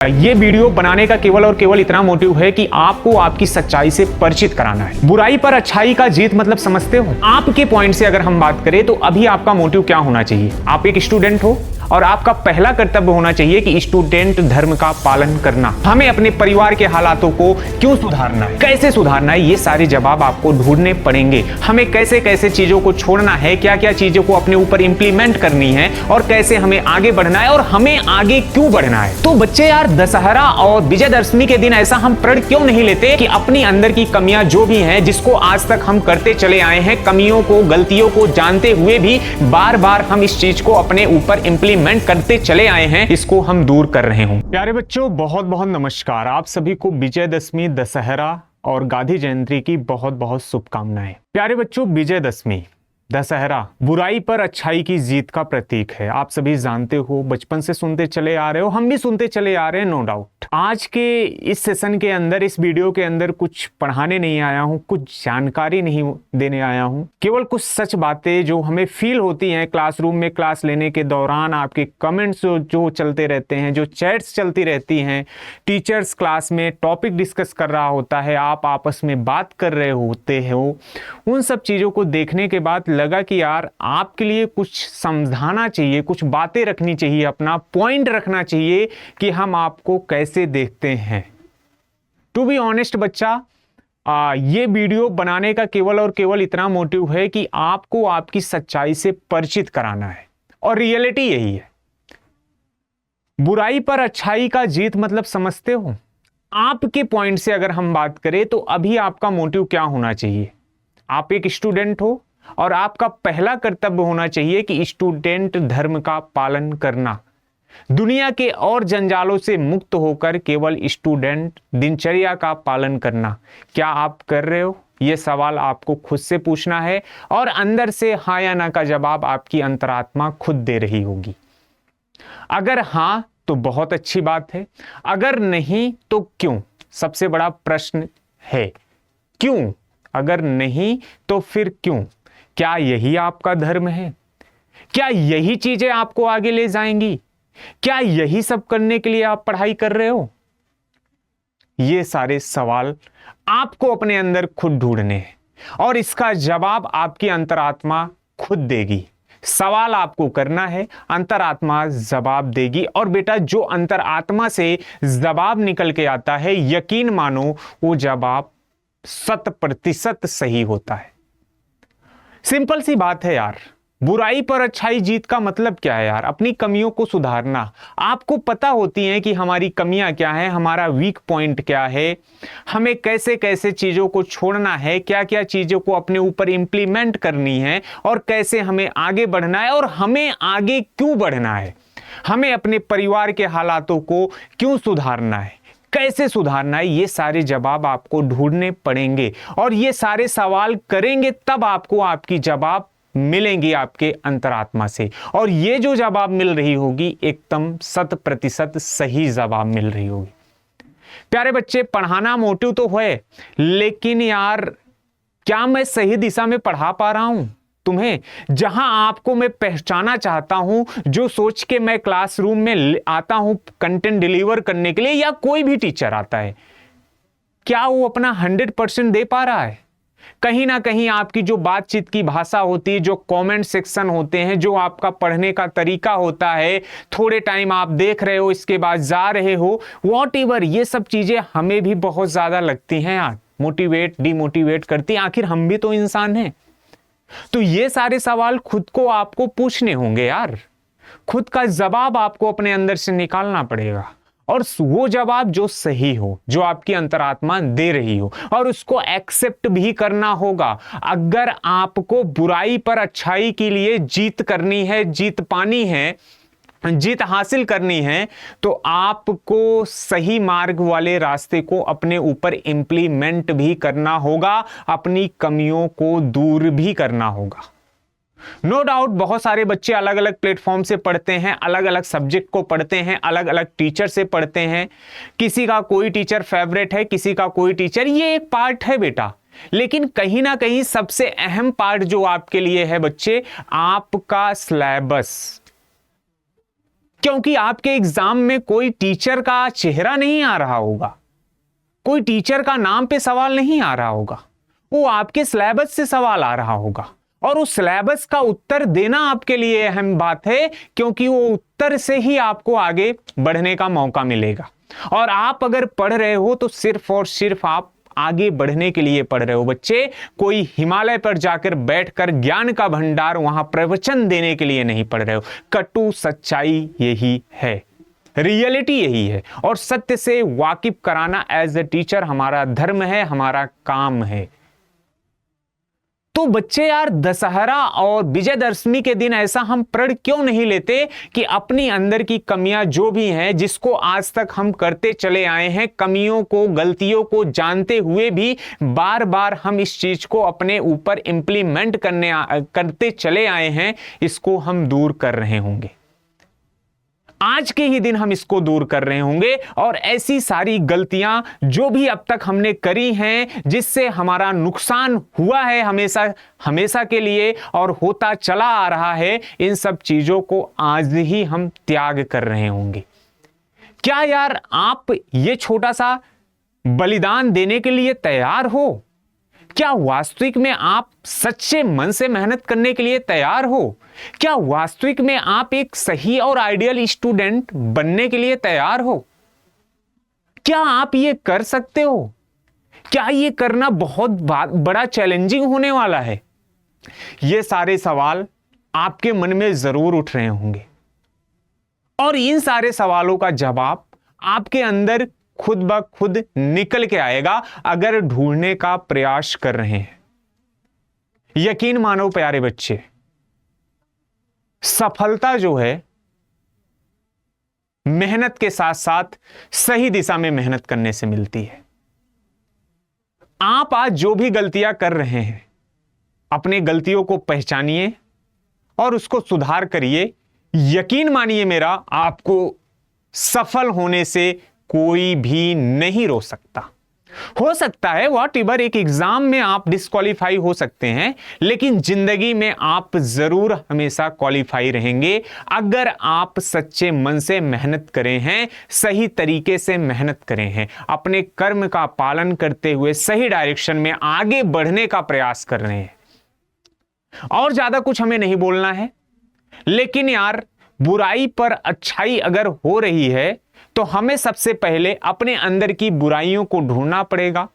ये वीडियो बनाने का केवल और केवल इतना मोटिव है कि आपको आपकी सच्चाई से परिचित कराना है। बुराई पर अच्छाई का जीत मतलब समझते हो? आपके पॉइंट से अगर हम बात करें तो अभी आपका मोटिव क्या होना चाहिए? आप एक स्टूडेंट हो और आपका पहला कर्तव्य होना चाहिए कि स्टूडेंट धर्म का पालन करना। हमें अपने परिवार के हालातों को क्यों सुधारना है, कैसे सुधारना है, ये सारे जवाब आपको ढूंढने पड़ेंगे। हमें कैसे कैसे चीजों को छोड़ना है, क्या क्या चीजों को अपने ऊपर इंप्लीमेंट करनी है और कैसे हमें आगे बढ़ना है और हमें आगे क्यों बढ़ना है। तो बच्चे यार, दशहरा और विजयदशमी के दिन ऐसा हम प्रण क्यों नहीं लेते कि अपनी अंदर की कमियां जो भी हैं, जिसको आज तक हम करते चले आए हैं, कमियों को, गलतियों को जानते हुए भी बार बार हम इस चीज को अपने ऊपर इंप्लीमेंट करते चले आए हैं, इसको हम दूर कर रहे हों। प्यारे बच्चों, बहुत बहुत नमस्कार। आप सभी को विजयदशमी, दशहरा और गांधी जयंती की बहुत बहुत शुभकामनाएं। प्यारे बच्चों, विजयदशमी, दशहरा बुराई पर अच्छाई की जीत का प्रतीक है। आप सभी जानते हो, बचपन से सुनते चले आ रहे हो, हम भी सुनते चले आ रहे हैं, नो डाउट। आज के इस सेशन के अंदर, इस वीडियो के अंदर कुछ पढ़ाने नहीं आया हूं, कुछ जानकारी नहीं देने आया हूं, केवल कुछ सच बातें जो हमें फील होती हैं क्लासरूम में क्लास लेने के दौरान, आपके कमेंट्स जो चलते रहते हैं, जो चैट्स चलती रहती हैं, टीचर्स क्लास में टॉपिक डिस्कस कर रहा होता है, आप आपस में बात कर रहे होते हो, उन सब चीज़ों को देखने के बाद लगा कि यार आपके लिए कुछ समझाना चाहिए, कुछ बातें रखनी चाहिए, अपना पॉइंट रखना चाहिए कि हम आपको कैसे देखते हैं। टू बी ऑनेस्ट बच्चा, ये वीडियो बनाने का केवल और केवल इतना मोटिव है कि आपको आपकी सच्चाई से परिचित कराना है और रियलिटी यही है। बुराई पर अच्छाई का जीत मतलब समझते हो? आपके पॉइंट से अगर हम बात करें तो अभी आपका मोटिव क्या होना चाहिए? आप एक स्टूडेंट हो और आपका पहला कर्तव्य होना चाहिए कि स्टूडेंट धर्म का पालन करना। दुनिया के और जंजालों से मुक्त होकर केवल स्टूडेंट दिनचर्या का पालन करना। क्या आप कर रहे हो? यह सवाल आपको खुद से पूछना है और अंदर से हाँ या ना का जवाब आपकी अंतरात्मा खुद दे रही होगी। अगर हाँ तो बहुत अच्छी बात है, अगर नहीं तो क्यों? सबसे बड़ा प्रश्न है क्यों? अगर नहीं तो फिर क्यों? क्या यही आपका धर्म है? क्या यही चीजें आपको आगे ले जाएंगी? क्या यही सब करने के लिए आप पढ़ाई कर रहे हो? ये सारे सवाल आपको अपने अंदर खुद ढूंढने हैं और इसका जवाब आपकी अंतरात्मा खुद देगी। सवाल आपको करना है, अंतरात्मा जवाब देगी। और बेटा, जो अंतरात्मा से जवाब निकल के आता है, यकीन मानो वो जवाब 100% सही होता है। सिंपल सी बात है यार। बुराई पर अच्छाई जीत का मतलब क्या है यार? अपनी कमियों को सुधारना। आपको पता होती है कि हमारी कमियां क्या है, हमारा वीक पॉइंट क्या है, हमें कैसे कैसे चीजों को छोड़ना है, क्या क्या चीजों को अपने ऊपर इंप्लीमेंट करनी है और कैसे हमें आगे बढ़ना है और हमें आगे क्यों बढ़ना है, हमें अपने परिवार के हालातों को क्यों सुधारना है, कैसे सुधारना है। ये सारे जवाब आपको ढूंढने पड़ेंगे और ये सारे सवाल करेंगे तब आपको आपकी जवाब मिलेंगी आपके अंतरात्मा से। और ये जो जवाब मिल रही होगी एकदम 100% सही जवाब मिल रही होगी। प्यारे बच्चे, पढ़ाना मोटिव तो है, लेकिन यार क्या मैं सही दिशा में पढ़ा पा रहा हूं तुम्हें? जहां आपको मैं पहचाना चाहता हूं, जो सोच के मैं क्लासरूम में आता हूं कंटेंट डिलीवर करने के लिए, या कोई भी टीचर आता है, क्या वो अपना 100% दे पा रहा है? कहीं ना कहीं आपकी जो बातचीत की भाषा होती है, जो कमेंट सेक्शन होते हैं, जो आपका पढ़ने का तरीका होता है, थोड़े टाइम आप देख रहे हो, इसके बाद जा रहे हो, वॉटएवर, ये सब चीजें हमें भी बहुत ज्यादा लगती हैं यार, मोटिवेट डिमोटिवेट करती हैं। आखिर हम भी तो इंसान हैं। तो ये सारे सवाल खुद को आपको पूछने होंगे यार। खुद का जवाब आपको अपने अंदर से निकालना पड़ेगा और वो जवाब जो सही हो, जो आपकी अंतरात्मा दे रही हो, और उसको एक्सेप्ट भी करना होगा। अगर आपको बुराई पर अच्छाई के लिए जीत करनी है, जीत पानी है, जीत हासिल करनी है, तो आपको सही मार्ग वाले रास्ते को अपने ऊपर इंप्लीमेंट भी करना होगा, अपनी कमियों को दूर भी करना होगा। नो डाउट, बहुत सारे बच्चे अलग अलग प्लेटफॉर्म से पढ़ते हैं, अलग अलग सब्जेक्ट को पढ़ते हैं, अलग अलग टीचर से पढ़ते हैं। किसी का कोई टीचर फेवरेट है, किसी का कोई टीचर, ये एक पार्ट है बेटा। लेकिन कहीं ना कहीं सबसे अहम पार्ट जो आपके लिए है बच्चे, आपका सिलेबस। क्योंकि आपके एग्जाम में कोई टीचर का चेहरा नहीं आ रहा होगा, कोई टीचर का नाम पे सवाल नहीं आ रहा होगा, वो आपके सिलेबस से सवाल आ रहा होगा और उस सिलेबस का उत्तर देना आपके लिए अहम बात है, क्योंकि वो उत्तर से ही आपको आगे बढ़ने का मौका मिलेगा। और आप अगर पढ़ रहे हो तो सिर्फ और सिर्फ आप आगे बढ़ने के लिए पढ़ रहे हो बच्चे, कोई हिमालय पर जाकर बैठकर ज्ञान का भंडार वहां प्रवचन देने के लिए नहीं पढ़ रहे हो। कटु सच्चाई यही है, रियलिटी यही है, और सत्य से वाकिफ कराना एज ए टीचर हमारा धर्म है, हमारा काम है। तो बच्चे यार, दशहरा और विजयदशमी के दिन ऐसा हम प्रण क्यों नहीं लेते कि अपनी अंदर की कमियां जो भी हैं, जिसको आज तक हम करते चले आए हैं, कमियों को, गलतियों को जानते हुए भी बार बार हम इस चीज को अपने ऊपर इंप्लीमेंट करते चले आए हैं, इसको हम दूर कर रहे होंगे। आज के ही दिन हम इसको दूर कर रहे होंगे और ऐसी सारी गलतियां जो भी अब तक हमने करी हैं, जिससे हमारा नुकसान हुआ है हमेशा के लिए और होता चला आ रहा है, इन सब चीजों को आज ही हम त्याग कर रहे होंगे। क्या यार आप ये छोटा सा बलिदान देने के लिए तैयार हो? क्या वास्तविक में आप सच्चे मन से मेहनत करने के लिए तैयार हो? क्या वास्तविक में आप एक सही और आइडियल स्टूडेंट बनने के लिए तैयार हो? क्या आप ये कर सकते हो? क्या ये करना बहुत बड़ा चैलेंजिंग होने वाला है? ये सारे सवाल आपके मन में जरूर उठ रहे होंगे और इन सारे सवालों का जवाब आपके अंदर खुद ब खुद निकल के आएगा अगर ढूंढने का प्रयास कर रहे हैं। यकीन मानो प्यारे बच्चे, सफलता जो है मेहनत के साथ साथ सही दिशा में मेहनत करने से मिलती है। आप आज जो भी गलतियां कर रहे हैं, अपने गलतियों को पहचानिए और उसको सुधार करिए। यकीन मानिए मेरा, आपको सफल होने से कोई भी नहीं रोक सकता। हो सकता है वॉट एवर एक एग्जाम में आप डिस्क्वालीफाई हो सकते हैं, लेकिन जिंदगी में आप जरूर हमेशा क्वालिफाई रहेंगे अगर आप सच्चे मन से मेहनत करें हैं, सही तरीके से मेहनत करें हैं, अपने कर्म का पालन करते हुए सही डायरेक्शन में आगे बढ़ने का प्रयास कर रहे हैं। और ज्यादा कुछ हमें नहीं बोलना है, लेकिन यार बुराई पर अच्छाई अगर हो रही है तो हमें सबसे पहले अपने अंदर की बुराइयों को ढूंढना पड़ेगा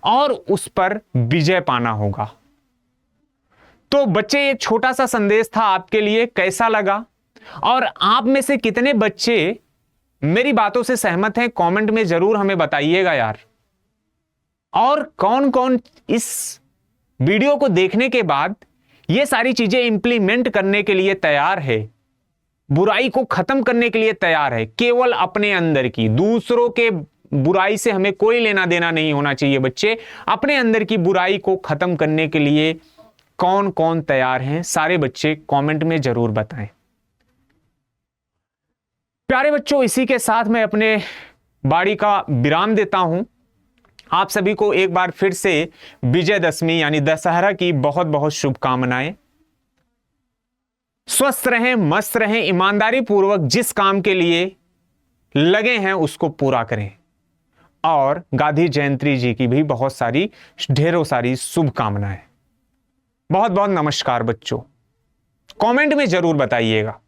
और उस पर विजय पाना होगा। तो बच्चे, एक छोटा सा संदेश था आपके लिए, कैसा लगा? और आप में से कितने बच्चे मेरी बातों से सहमत हैं, कमेंट में जरूर हमें बताइएगा यार। और कौन कौन इस वीडियो को देखने के बाद ये सारी चीजें इंप्लीमेंट करने के लिए तैयार है, बुराई को खत्म करने के लिए तैयार है? केवल अपने अंदर की, दूसरों के बुराई से हमें कोई लेना देना नहीं होना चाहिए बच्चे। अपने अंदर की बुराई को खत्म करने के लिए कौन कौन तैयार हैं, सारे बच्चे कमेंट में जरूर बताएं। प्यारे बच्चों, इसी के साथ मैं अपने बाड़ी का विराम देता हूं। आप सभी को एक बार फिर से विजयदशमी यानी दशहरा की बहुत बहुत शुभकामनाएं। स्वस्थ रहें, मस्त रहें, ईमानदारी पूर्वक जिस काम के लिए लगे हैं उसको पूरा करें। और गांधी जयंती जी की भी बहुत सारी, ढेरों सारी शुभकामनाएं। बहुत बहुत नमस्कार बच्चों, कमेंट में जरूर बताइएगा।